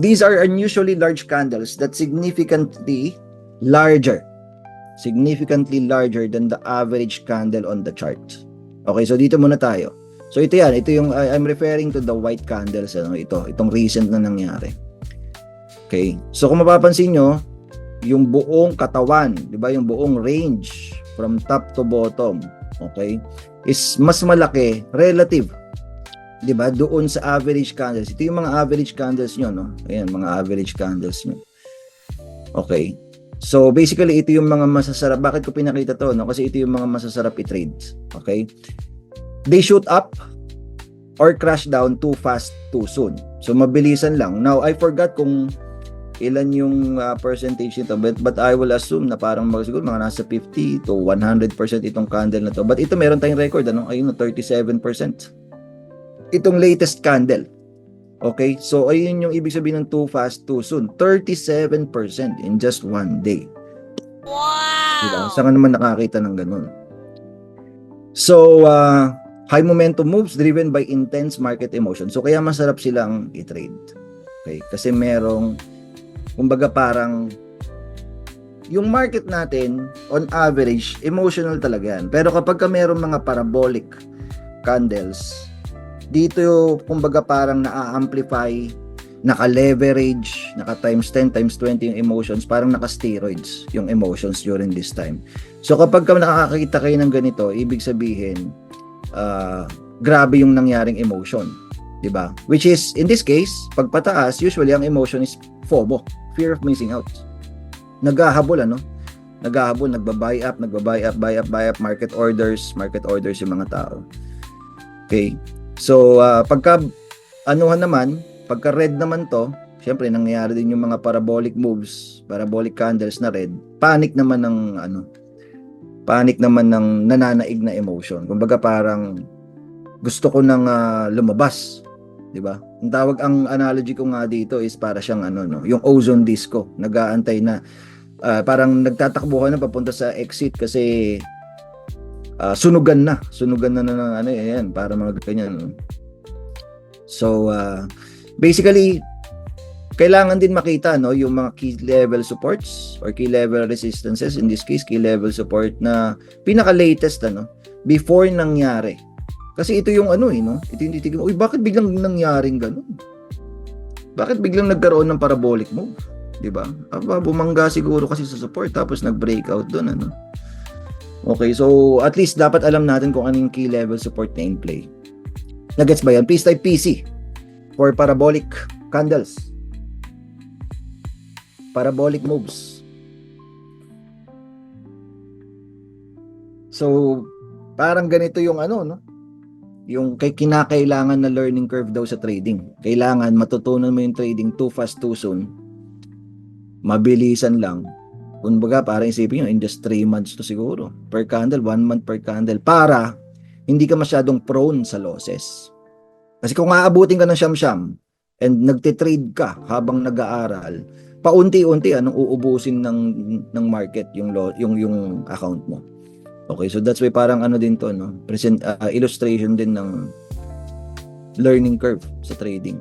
These are unusually large candles that significantly larger than the average candle on the chart. Okay, so dito muna tayo. So ito yan, ito yung I'm referring to the white candles, ano, itong recent na nangyari. Okay, so kung mapapansin nyo, yung buong katawan, di ba, yung buong range from top to bottom, okay, is mas malaki relative, di ba, doon sa average candles. Ito yung mga average candles nyo, no? Ayan, mga average candles nyo. Okay, so basically ito yung mga masasarap. Bakit ko pinakita to, no? Kasi ito yung mga masasarap i-trade. Okay, they shoot up or crash down too fast, too soon. So mabilisan lang. Now I forgot kung ilan yung percentage nito, but I will assume na parang siguro mga nasa 50 to 100% itong candle na to. But ito meron tayong record, ano? Ayun, 37%. Itong latest candle. Okay? So ayun yung ibig sabihin ng too fast, too soon. 37% in just one day. Wow! Diba? Saan ka naman nakakita ng ganun? So, high momentum moves driven by intense market emotion. So kaya masarap silang i-trade. Okay? Kasi merong, kumbaga parang yung market natin on average emotional talaga yan, pero kapag ka merong mga parabolic candles dito, kumbaga parang na-amplify, naka-leverage, naka times 10 times 20 yung emotions, parang naka-steroids yung emotions during this time. So kapag ka nakakakita kayo ng ganito, ibig sabihin grabe yung nangyaring emotion, diba? Which is, in this case, pag pataas, usually ang emotion is FOMO, fear of missing out. Naghahabol, ano? Naghahabol, nagba-buy up, buy up, market orders yung mga tao. Okay? So, pagka anuhan naman, pagka red naman to, syempre nangyayari din yung mga parabolic moves, parabolic candles na red, panic naman ng nananaig na emotion. Kumbaga parang gusto ko nang lumabas, 'di ba? Ang analogy ko nga dito is para siyang yung ozone disco. Nag-aantay na parang nagtatakbuhan na papunta sa exit kasi sunugan na ng yan, para mga ganyan. So basically kailangan din makita yung mga key level supports or key level resistances, in this case key level support na pinaka latest before nangyari. Kasi ito yung ito yung titignan, bakit biglang nangyaring ganun? Bakit biglang nagkaroon ng parabolic move? 'Di ba? Bumangga siguro kasi sa support tapos nag-breakout doon Okay, so at least dapat alam natin kung ano yung key level support na in play. Nagets ba yan? Please type PC for parabolic candles. Parabolic moves. So, parang ganito yung yung kinakailangan na learning curve daw sa trading. Kailangan matutunan mo yung trading too fast, too soon. Mabilisan lang. Kumbaga, parang isipin nyo, in just 3 months to siguro. Per candle, 1 month per candle. Para hindi ka masyadong prone sa losses. Kasi kung aabutin ka ng siyam-siyam and nagtitrade ka habang nag-aaral, paunti-unti uubusin ng market yung account mo. Okay, so that's why parang din to, present illustration din ng learning curve sa trading.